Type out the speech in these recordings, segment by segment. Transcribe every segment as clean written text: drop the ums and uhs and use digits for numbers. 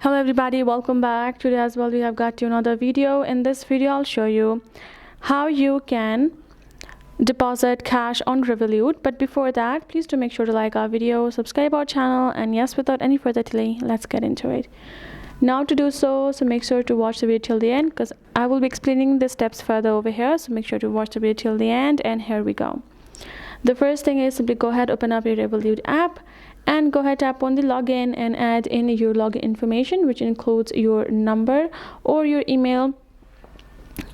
Hello everybody, welcome back. Today as well we have got you another video. In this video I'll show you how you can deposit cash on Revolut. But before that, please do make sure to like our video, subscribe our channel, and yes, without any further delay, let's get into it. Now to do so make sure to watch the video till the end, because I will be explaining the steps further over here, so make sure to watch the video till the end. And here we go. The first thing is simply go ahead, open up your Revolut app, and go ahead, tap on the login and add in your login information, which includes your number or your email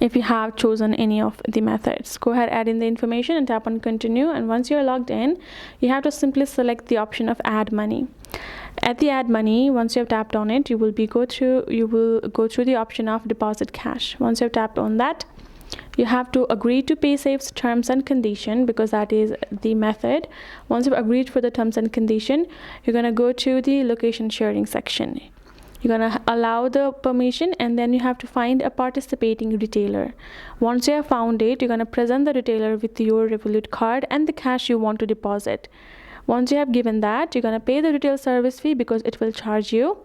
if you have chosen any of the methods. Go ahead, add in the information and tap on continue. And once you're logged in, you have to simply select the option of add money. At the add money, once you have tapped on it, you will go through the option of deposit cash. Once you have tapped on that, you have to agree to PaySafe's terms and condition, because that is the method. Once you've agreed for the terms and condition, you're going to go to the location sharing section. You're going to allow the permission, and then you have to find a participating retailer. Once you have found it, you're going to present the retailer with your Revolut card and the cash you want to deposit. Once you have given that, you're going to pay the retail service fee, because it will charge you.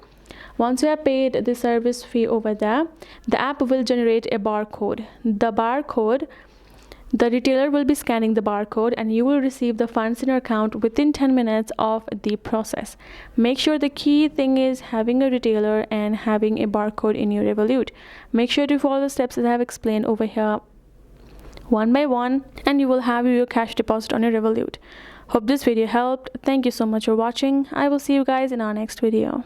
Once you have paid the service fee over there, the app will generate a barcode. The retailer will be scanning the barcode, and you will receive the funds in your account within 10 minutes of the process. Make sure the key thing is having a retailer and having a barcode in your Revolut. Make sure to follow the steps that I have explained over here one by one, and you will have your cash deposit on your Revolut. Hope this video helped. Thank you so much for watching. I will see you guys in our next video.